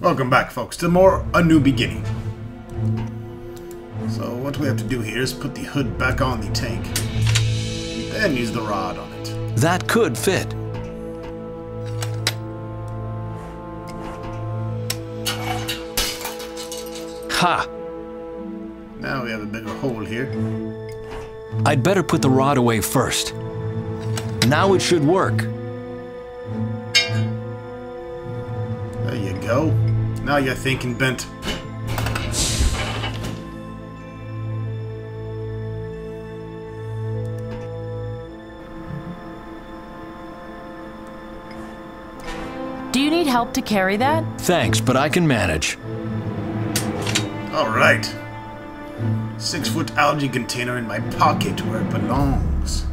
Welcome back, folks, to A New Beginning. So what we have to do here is put the hood back on the tank, then use the rod on it. That could fit. Ha! Now we have a bigger hole here. I'd better put the rod away first. Now it should work. There you go. Now you're thinking, Bent. Do you need help to carry that? Thanks, but I can manage. Alright. 6-foot algae container in my pocket where it belongs.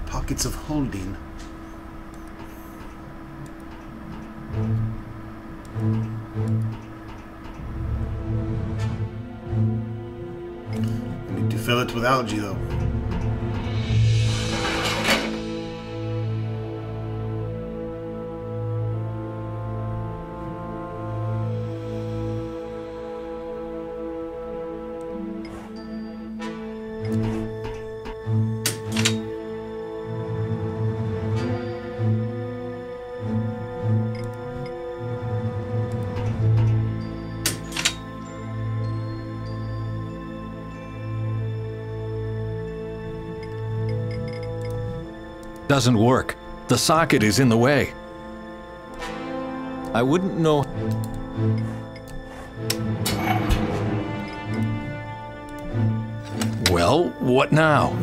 Pockets of holding. I need to fill it with algae though. Doesn't work. The socket is in the way. I wouldn't know. Well, what now?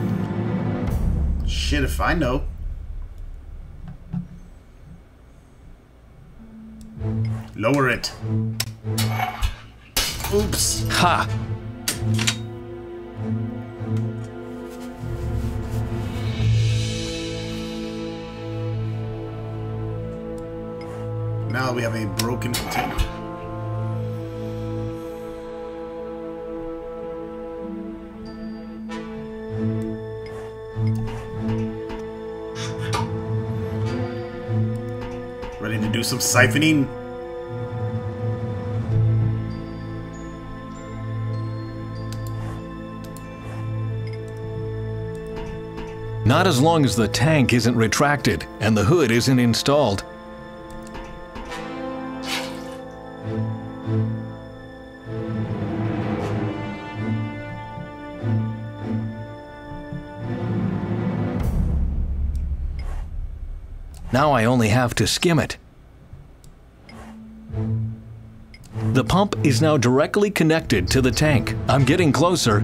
Shit if I know. Lower it. Oops. Ha! Now we have a broken container. Ready to do some siphoning? Not as long as the tank isn't retracted and the hood isn't installed. Now I only have to skim it. The pump is now directly connected to the tank. I'm getting closer.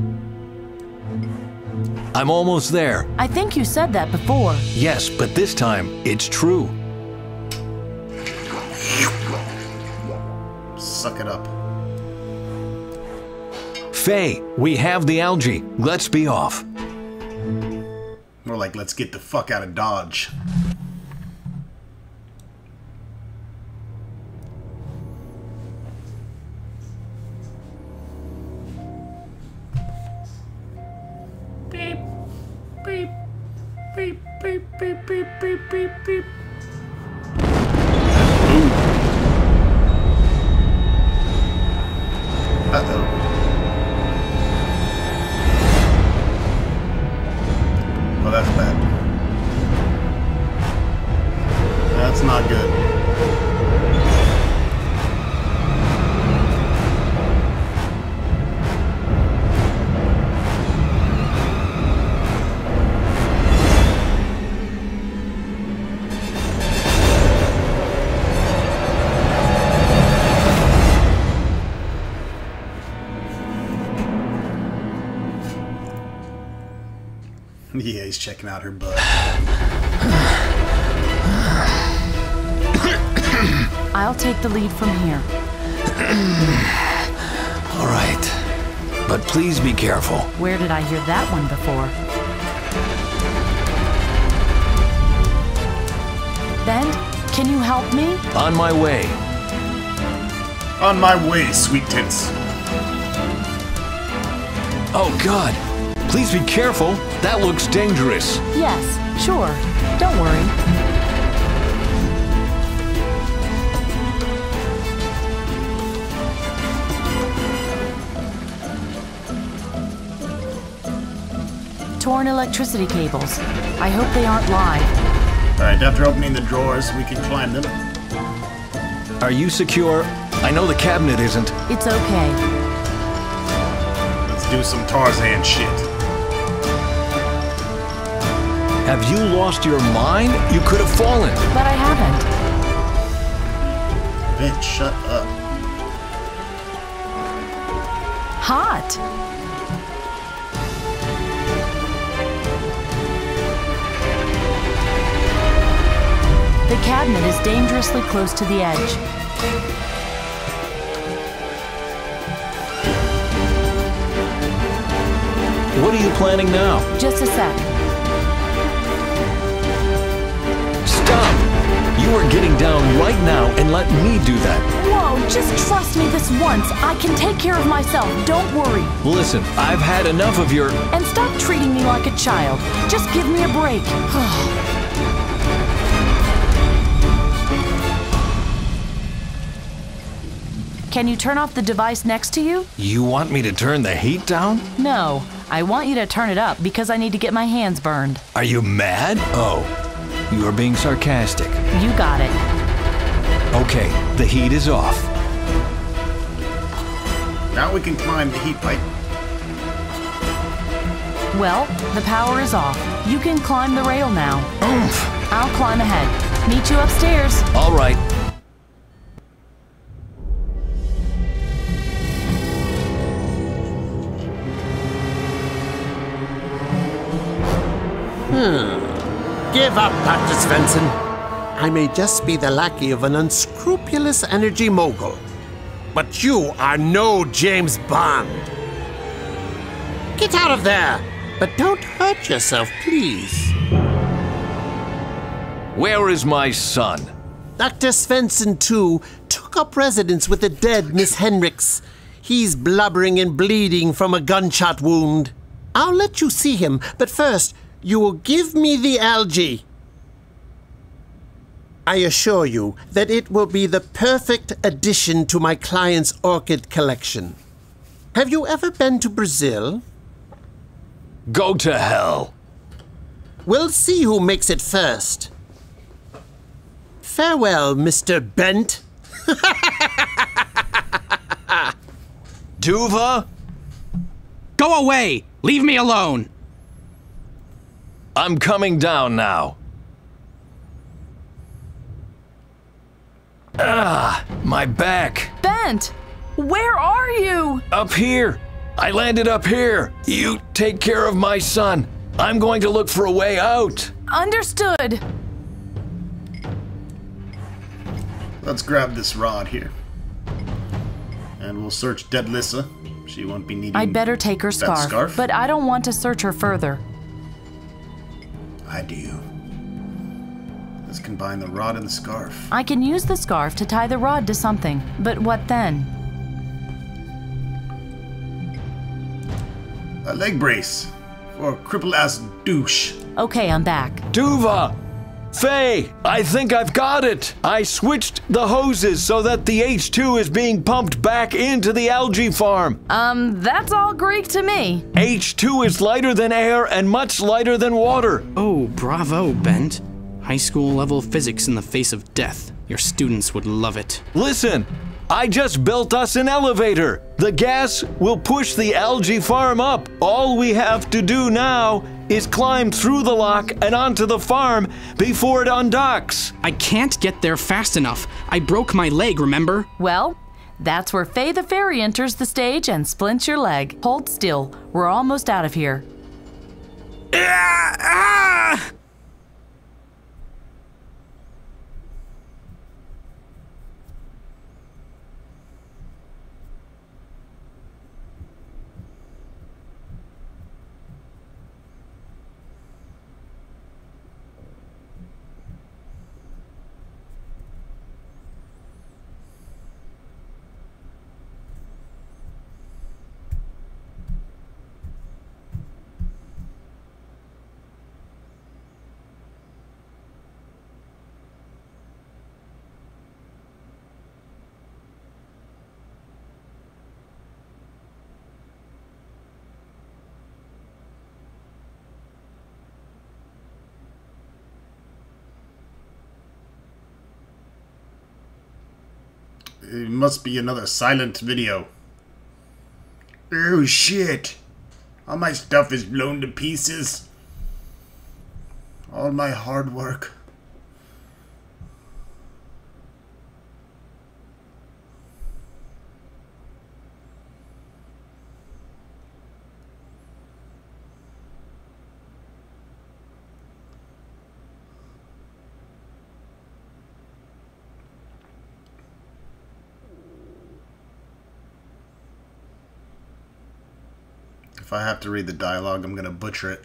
I'm almost there. I think you said that before. Yes, but this time it's true. Suck it up. Faye, we have the algae. Let's be off. More like, let's get the fuck out of Dodge. Beep, beep, beep, beep, beep, beep, beep, beep, beep. Uh-oh. Oh, that's bad. That's not good. Yeah, he's checking out her butt. I'll take the lead from here. All right, but please be careful. Where did I hear that one before? Bend, can you help me? On my way. On my way, sweet tits. Oh, God. Please be careful. That looks dangerous. Yes, sure. Don't worry. torn electricity cables. I hope they aren't live. Alright, after opening the drawers, we can climb them. Are you secure? I know the cabinet isn't. It's okay. Let's do some Tarzan shit. Have you lost your mind? You could have fallen. But I haven't. Bitch, shut up. Hot. The cabinet is dangerously close to the edge. What are you planning now? Just a sec. Stop! You are getting down right now and let me do that. Whoa, just trust me this once. I can take care of myself. Don't worry. Listen, I've had enough of your... And stop treating me like a child. Just give me a break. Can you turn off the device next to you? You want me to turn the heat down? No, I want you to turn it up because I need to get my hands burned. Are you mad? Oh, you are being sarcastic. You got it. Okay, the heat is off. Now we can climb the heat pipe. Well, the power is off. You can climb the rail now. Oomph! I'll climb ahead. Meet you upstairs. All right. Give up, Dr. Svensson. I may just be the lackey of an unscrupulous energy mogul, but you are no James Bond. Get out of there, but don't hurt yourself, please. Where is my son? Dr. Svensson, too, took up residence with the dead Miss Henricks. He's blubbering and bleeding from a gunshot wound. I'll let you see him, but first, you will give me the algae. I assure you that it will be the perfect addition to my client's orchid collection. Have you ever been to Brazil? Go to hell. We'll see who makes it first. Farewell, Mr. Bent. Duva? Go away! Leave me alone! I'm coming down now. Ah, my back. Bent! Where are you? Up here. I landed up here. You take care of my son. I'm going to look for a way out. Understood. Let's grab this rod here. And we'll search dead Lissa. She won't be needing I'd better take her that scarf, but I don't want to search her further. I do. Let's combine the rod and the scarf. I can use the scarf to tie the rod to something, but what then? A leg brace for a cripple-ass douche. Okay, I'm back. Duva! Faye, I think I've got it. I switched the hoses so that the H2 is being pumped back into the algae farm. That's all Greek to me. H2 is lighter than air and much lighter than water. Oh, bravo, Bent. High school level physics in the face of death. Your students would love it. Listen, I just built us an elevator. The gas will push the algae farm up. All we have to do now is climb through the lock and onto the farm before it undocks. I can't get there fast enough. I broke my leg, remember? Well, that's where Faye the Fairy enters the stage and splints your leg. Hold still. We're almost out of here. Ah! It must be another silent video. Oh shit. All my stuff is blown to pieces. All my hard work. If I have to read the dialogue, I'm gonna butcher it.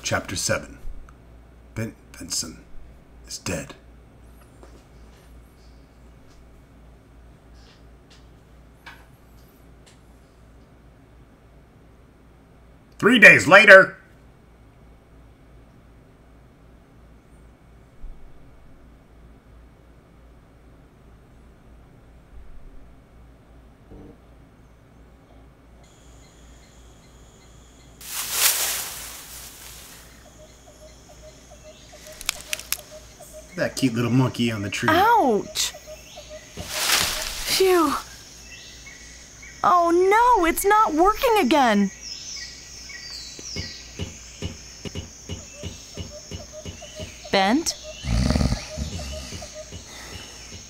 Chapter 7. Bent Benson is dead. Three days later. That cute little monkey on the tree. Ouch! Phew. Oh no, it's not working again. Bent?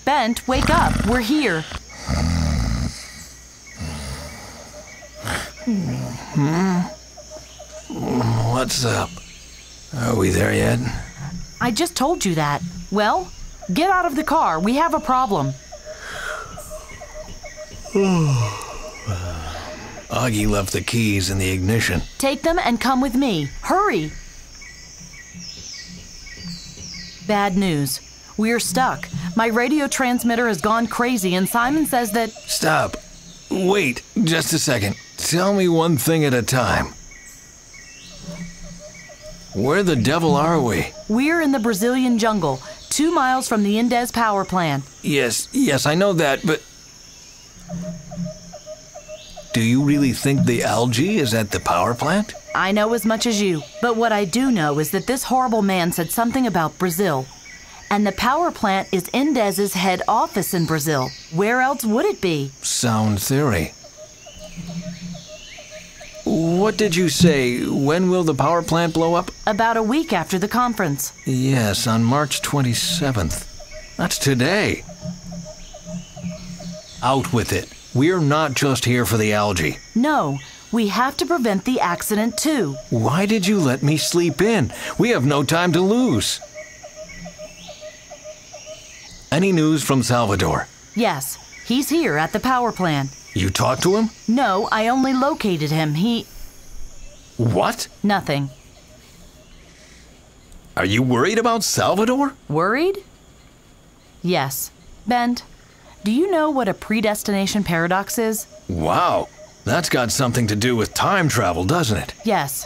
Bent, wake up. We're here. What's up? Are we there yet? I just told you that. Well, get out of the car. We have a problem. Augie left the keys in the ignition. Take them and come with me. Hurry! Bad news. We're stuck. My radio transmitter has gone crazy and Simon says that... Stop. Wait, just a second. Tell me one thing at a time. Where the devil are we? We're in the Brazilian jungle, 2 miles from the Indes power plant. Yes, I know that, but... Do you really think the algae is at the power plant? I know as much as you, but what I do know is that this horrible man said something about Brazil. And the power plant is Indes's head office in Brazil. Where else would it be? Sound theory. What did you say? When will the power plant blow up? About a week after the conference. Yes, on March 27th. That's today. Out with it. We're not just here for the algae. No, we have to prevent the accident too. Why did you let me sleep in? We have no time to lose. Any news from Salvador? Yes, he's here at the power plant. You talked to him? No, I only located him. What? Nothing. Are you worried about Salvador? Worried? Yes. Bent, do you know what a predestination paradox is? Wow, that's got something to do with time travel, doesn't it? Yes.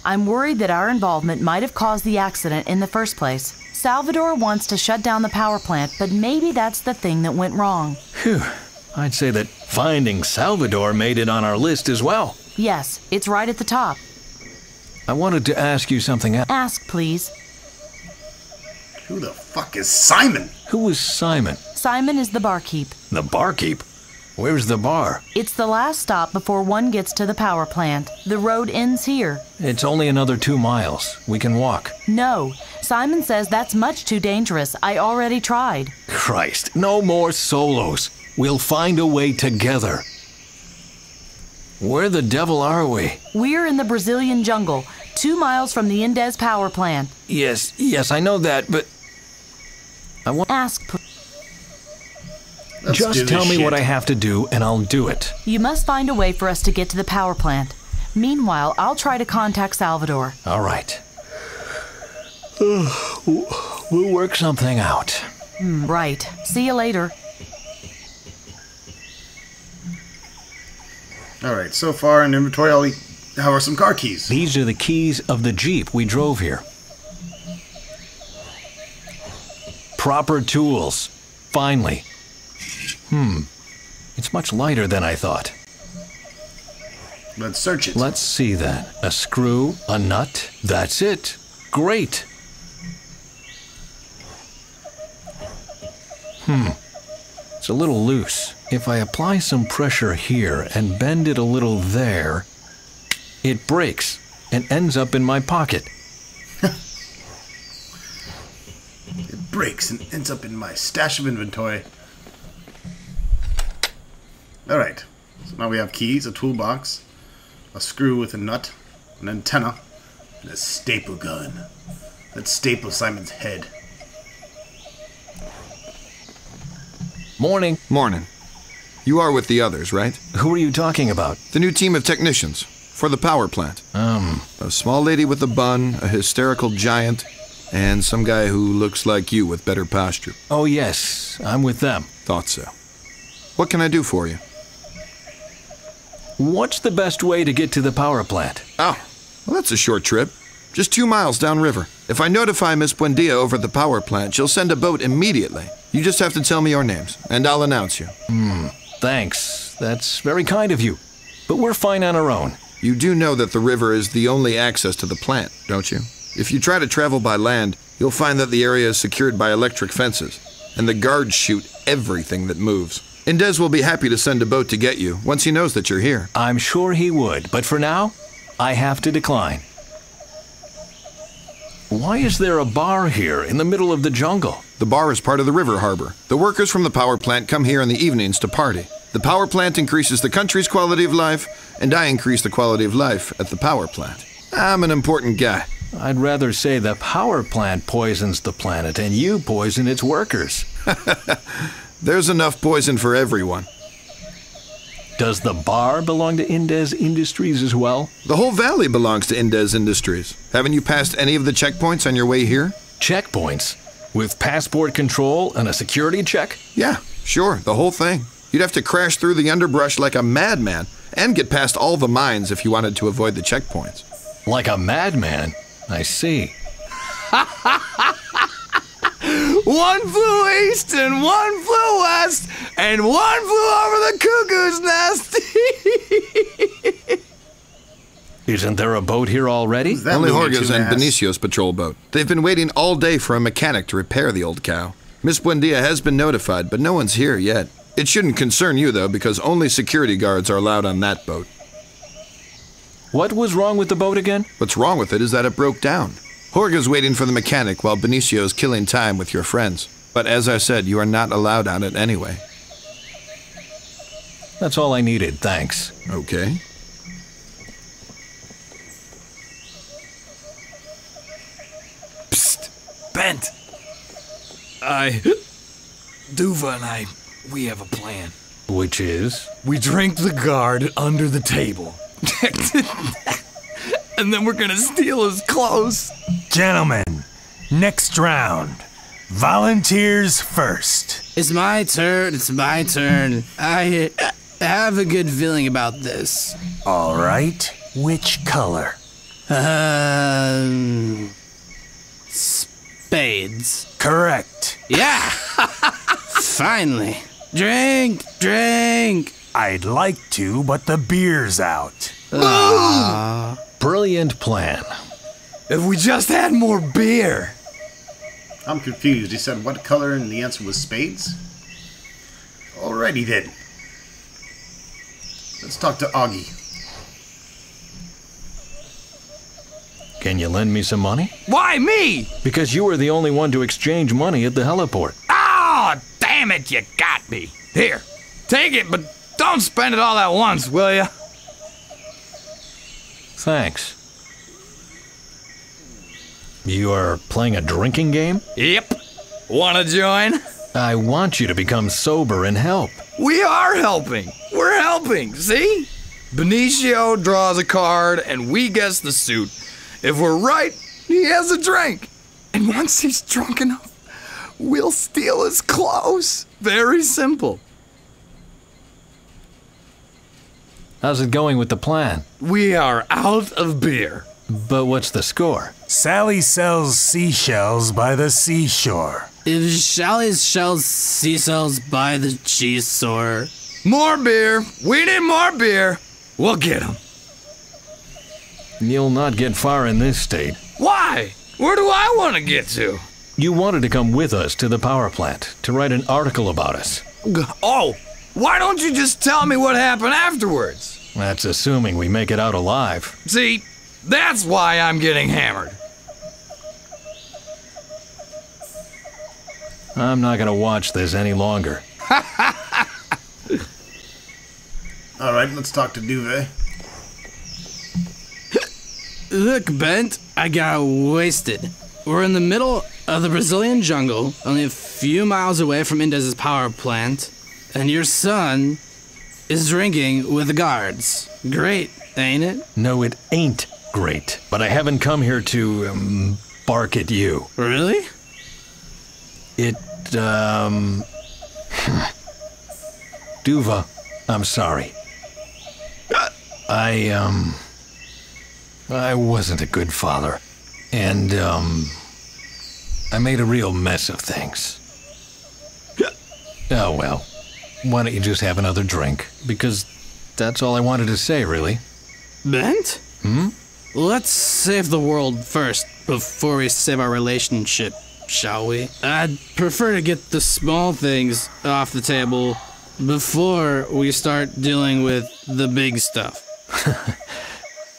I'm worried that our involvement might have caused the accident in the first place. Salvador wants to shut down the power plant, but maybe that's the thing that went wrong. Phew. I'd say that finding Salvador made it on our list as well. Yes, it's right at the top. I wanted to ask you something else. Ask, please. Who the fuck is Simon? Who is Simon? Simon is the barkeep. The barkeep? Where's the bar? It's the last stop before one gets to the power plant. The road ends here. It's only another 2 miles. We can walk. No, Simon says that's much too dangerous. I already tried. Christ, no more solos. We'll find a way together. Where the devil are we? We're in the Brazilian jungle, 2 miles from the Indes power plant. Yes, I know that, but... I want... Ask, Just tell me what I have to do, and I'll do it. You must find a way for us to get to the power plant. Meanwhile, I'll try to contact Salvador. All right. We'll work something out. Right. See you later. Alright, so far in inventory, how are some car keys? These are the keys of the Jeep we drove here. Proper tools. Finally. It's much lighter than I thought. Let's search it. Let's see then. A screw, a nut. That's it. Great. It's a little loose. If I apply some pressure here and bend it a little there, it breaks and ends up in my pocket. It breaks and ends up in my stash of inventory. Alright. So now we have keys, a toolbox, a screw with a nut, an antenna, and a staple gun. Let's staple Simon's head. Morning. Morning. You are with the others, right? Who are you talking about? The new team of technicians for the power plant. A small lady with a bun, a hysterical giant, and some guy who looks like you with better posture. Oh yes, I'm with them. Thought so. What can I do for you? What's the best way to get to the power plant? Oh, well, that's a short trip. Just 2 miles downriver. If I notify Miss Buendia over at the power plant, she'll send a boat immediately. You just have to tell me your names, and I'll announce you. Thanks. That's very kind of you. But we're fine on our own. You do know that the river is the only access to the plant, don't you? If you try to travel by land, you'll find that the area is secured by electric fences, and the guards shoot everything that moves. Indez will be happy to send a boat to get you once he knows that you're here. I'm sure he would, but for now, I have to decline. Why is there a bar here in the middle of the jungle? The bar is part of the river harbor. The workers from the power plant come here in the evenings to party. The power plant increases the country's quality of life, and I increase the quality of life at the power plant. I'm an important guy. I'd rather say the power plant poisons the planet and you poison its workers. There's enough poison for everyone. Does the bar belong to Indez Industries as well? The whole valley belongs to Indez Industries. Haven't you passed any of the checkpoints on your way here? Checkpoints? With passport control and a security check? Yeah, sure, the whole thing. You'd have to crash through the underbrush like a madman and get past all the mines if you wanted to avoid the checkpoints. Like a madman? I see. One flew east and one flew west and one flew over the cuckoo's nest. Isn't there a boat here already? That Only Looney Jorge's Tune and ass. Benicio's patrol boat. They've been waiting all day for a mechanic to repair the old cow. Miss Buendia has been notified, but no one's here yet. It shouldn't concern you, though, because only security guards are allowed on that boat. What was wrong with the boat again? What's wrong with it is that it broke down. Jorge's waiting for the mechanic while Benicio's killing time with your friends. But as I said, you are not allowed on it anyway. That's all I needed, thanks. Okay. Psst, Bent. Duva and we have a plan. Which is? We drink the guard under the table. And then we're gonna steal his clothes. Gentlemen, next round. Volunteers first. It's my turn. It's my turn. I have a good feeling about this. All right. Which color? Spades. Correct. Yeah. Finally. Drink, drink. I'd like to, but the beer's out. Brilliant plan. If we just had more beer. I'm confused. He said what color and the answer was spades? Alrighty then. Let's talk to Augie. Can you lend me some money? Why me? Because you were the only one to exchange money at the heliport. Oh, damn it, you got me. Here, take it, but don't spend it all at once, will ya? Thanks. You are playing a drinking game? Yep. Wanna join? I want you to become sober and help. We are helping. We're helping, see? Benicio draws a card and we guess the suit. If we're right, he has a drink. And once he's drunk enough, we'll steal his clothes. Very simple. How's it going with the plan? We are out of beer. But what's the score? Sally sells seashells by the seashore. If Sally sells seashells by the cheese store. More beer. We need more beer. We'll get him. You'll not get far in this state. Why? Where do I want to get to? You wanted to come with us to the power plant to write an article about us. Oh, why don't you just tell me what happened afterwards? That's assuming we make it out alive. See, that's why I'm getting hammered. I'm not gonna watch this any longer. Alright, let's talk to Duvet. Look, Bent, I got wasted. We're in the middle of the Brazilian jungle, only a few miles away from Indez's power plant, and your son is drinking with the guards. Great, ain't it? No, it ain't great. But I haven't come here to, bark at you. Really? Duva, I'm sorry. I wasn't a good father. And, I made a real mess of things. Oh, well. Why don't you just have another drink? Because that's all I wanted to say, really. Bent? Let's save the world first, before we save our relationship, shall we? I'd prefer to get the small things off the table before we start dealing with the big stuff.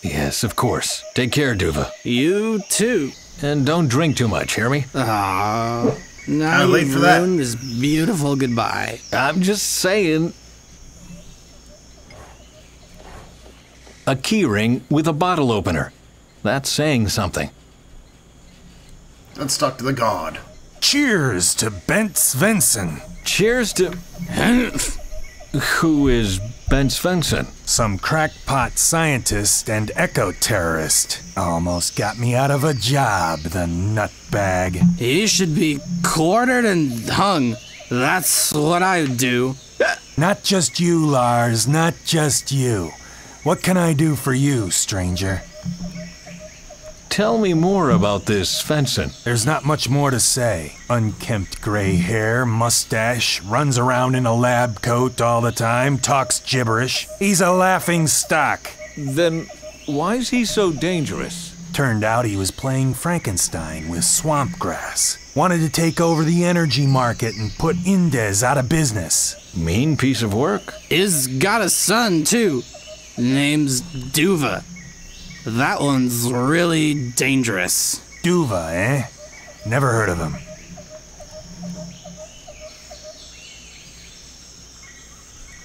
Yes, of course. Take care, Duva. You too. And don't drink too much, hear me? Ah, now Kinda late you've for that. ruined this beautiful goodbye. I'm just saying. A keyring with a bottle opener. That's saying something. Let's talk to the god. Cheers to Bent Svensson. Cheers to... Who is Ben Svensson? Some crackpot scientist and eco-terrorist. Almost got me out of a job, the nutbag. He should be quartered and hung. That's what I would do. Not just you, Lars, not just you. What can I do for you, stranger? Tell me more about this Svensson. There's not much more to say. Unkempt gray hair, mustache, runs around in a lab coat all the time, talks gibberish. He's a laughing stock. Then why is he so dangerous? Turned out he was playing Frankenstein with swamp grass. Wanted to take over the energy market and put Indez out of business. Mean piece of work. He's got a son, too. Name's Duva. That one's really dangerous. Duva, eh? Never heard of him.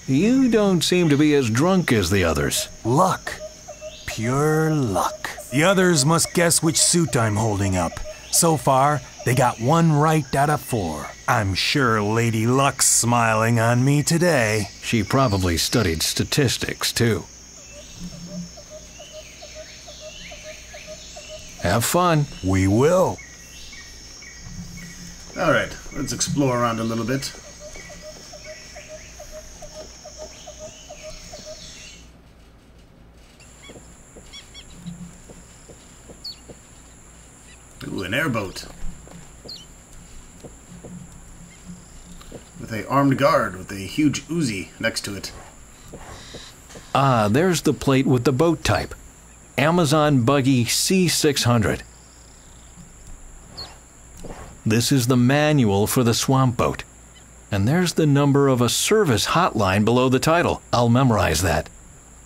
You don't seem to be as drunk as the others. Luck. Pure luck. The others must guess which suit I'm holding up. So far, they got 1 right out of 4. I'm sure Lady Luck's smiling on me today. She probably studied statistics, too. Have fun. We will. Alright, let's explore around a little bit. Ooh, an airboat. With a armed guard with a huge Uzi next to it. Ah, there's the plate with the boat type. Amazon Buggy C600. This is the manual for the swamp boat. And there's the number of a service hotline below the title. I'll memorize that,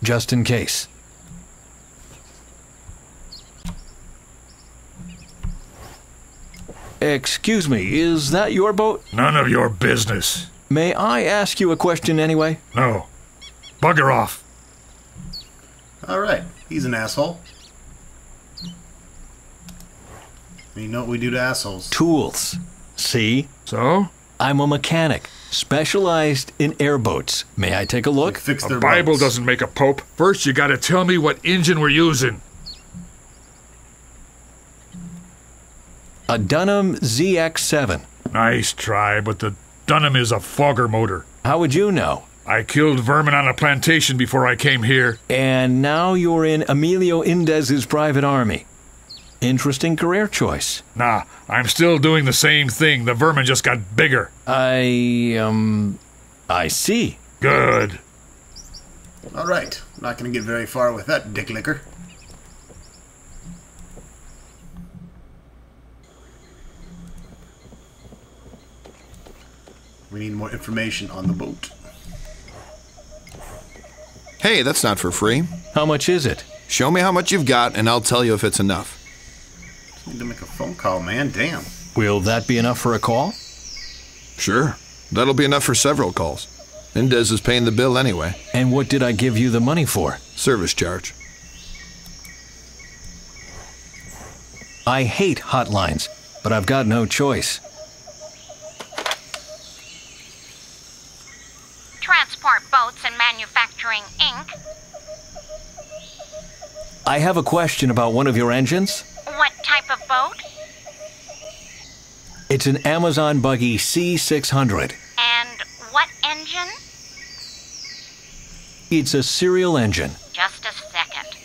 just in case. Excuse me, is that your boat? None of your business. May I ask you a question anyway? No. Bugger off. Alright, he's an asshole. And you know what we do to assholes? Tools. See? So? I'm a mechanic, specialized in airboats. May I take a look? Fix A their Bible roads. doesn't make a pope. First, you gotta tell me what engine we're using. A Dunham ZX7. Nice try, but the Dunham is a fogger motor. How would you know? I killed vermin on a plantation before I came here. And now you're in Emilio Indez's private army. Interesting career choice. Nah, I'm still doing the same thing. The vermin just got bigger. I see. Good. Alright, not gonna get very far with that dick licker. We need more information on the boat. Hey, that's not for free. How much is it? Show me how much you've got, and I'll tell you if it's enough. Just need to make a phone call, man. Damn. Will that be enough for a call? Sure. That'll be enough for several calls. Indez is paying the bill anyway. And what did I give you the money for? Service charge. I hate hotlines, but I've got no choice. Transport Boats and Manufacturing, Inc. I have a question about one of your engines. What type of boat? It's an Amazon Buggy C600. And what engine? It's a serial engine. Just a second.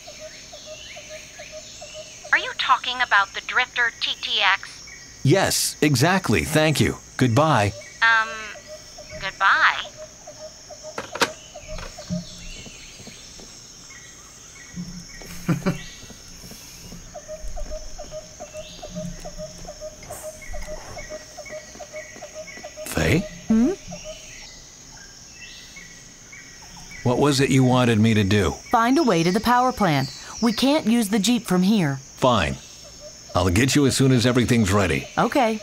Are you talking about the Drifter TTX? Yes, exactly. Thank you. Goodbye. Goodbye. Faye? What was it you wanted me to do? Find a way to the power plant. We can't use the Jeep from here. Fine. I'll get you as soon as everything's ready. Okay,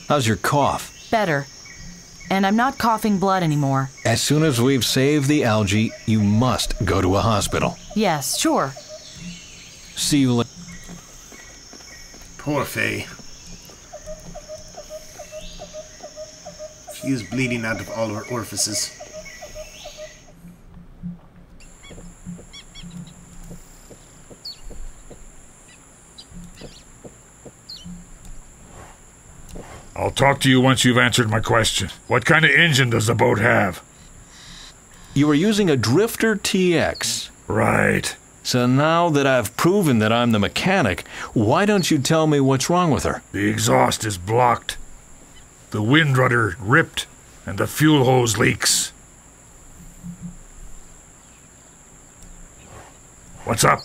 How's your cough? better. And I'm not coughing blood anymore. As soon as we've saved the algae, you must go to a hospital. Yes, sure. See you later. Poor Faye. She is bleeding out of all her orifices. I'll talk to you once you've answered my question. What kind of engine does the boat have? You are using a Drifter TX. Right. So now that I've proven that I'm the mechanic, why don't you tell me what's wrong with her? The exhaust is blocked. The wind rudder ripped, and the fuel hose leaks. What's up?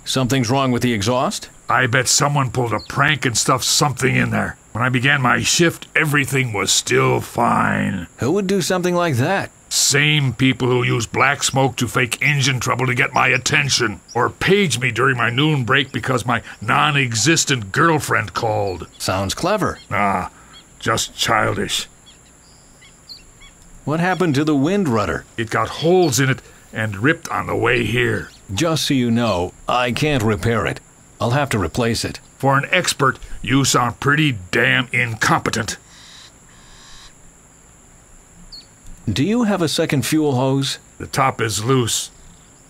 Something's wrong with the exhaust? I bet someone pulled a prank and stuffed something in there. When I began my shift, everything was still fine. Who would do something like that? Same people who use black smoke to fake engine trouble to get my attention. Or page me during my noon break because my non-existent girlfriend called. Sounds clever. Ah, just childish. What happened to the wind rudder? It got holes in it and ripped on the way here. Just so you know, I can't repair it. I'll have to replace it. For an expert, you sound pretty damn incompetent. Do you have a second fuel hose? The top is loose.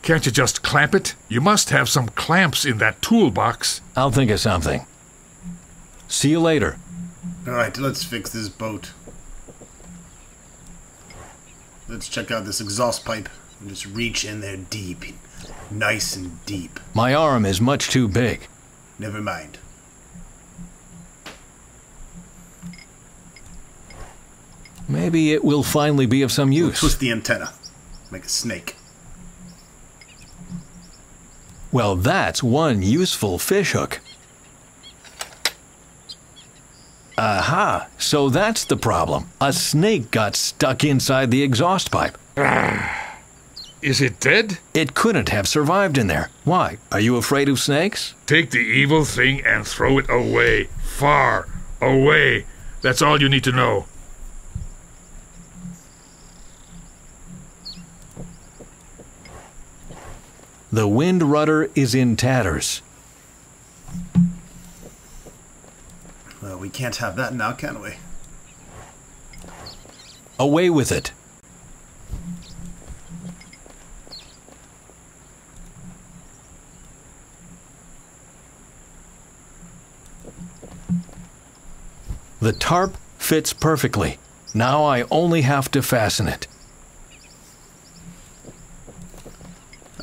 Can't you just clamp it? You must have some clamps in that toolbox. I'll think of something. See you later. Alright, let's fix this boat. Let's check out this exhaust pipe and just reach in there deep. Nice and deep. My arm is much too big. Never mind. Maybe it will finally be of some use. Twist the antenna. Make a snake. Well, that's one useful fishhook. Aha! So that's the problem. A snake got stuck inside the exhaust pipe. Is it dead? It couldn't have survived in there. Why? Are you afraid of snakes? Take the evil thing and throw it away. Far away. That's all you need to know. The wind rudder is in tatters. Well, we can't have that now, can we? Away with it. The tarp fits perfectly. Now I only have to fasten it.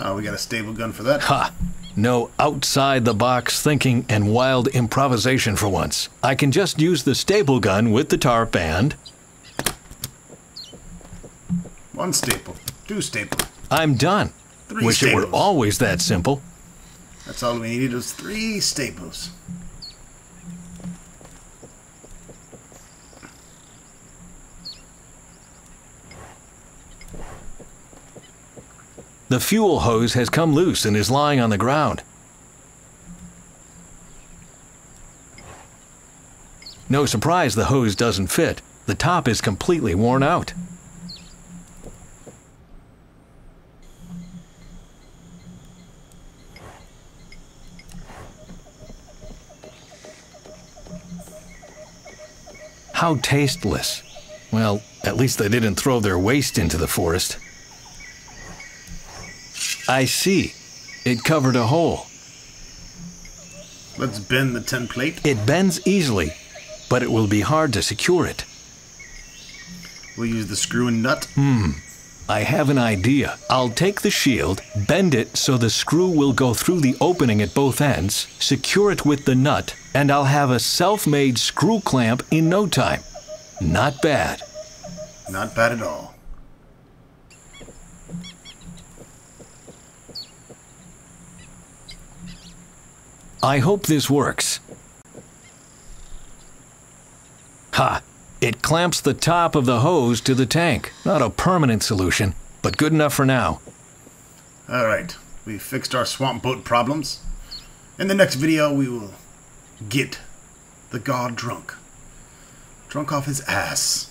Oh, we got a stable gun for that. Ha! No outside-the-box thinking and wild improvisation for once. I can just use the staple gun with the tarp and... One staple. Two staple. I'm done. Three Wish it were staples. always that simple. That's all we needed was 3 staples. The fuel hose has come loose and is lying on the ground. No surprise the hose doesn't fit. The top is completely worn out. How tasteless. Well, at least they didn't throw their waste into the forest. I see. It covered a hole. Let's bend the tin plate. It bends easily, but it will be hard to secure it. We'll use the screw and nut. I have an idea. I'll take the shield, bend it so the screw will go through the opening at both ends, secure it with the nut, and I'll have a self-made screw clamp in no time. Not bad. Not bad at all. I hope this works. Ha! It clamps the top of the hose to the tank. Not a permanent solution, but good enough for now. Alright, we fixed our swamp boat problems. In the next video, we will get the god drunk. Drunk off his ass.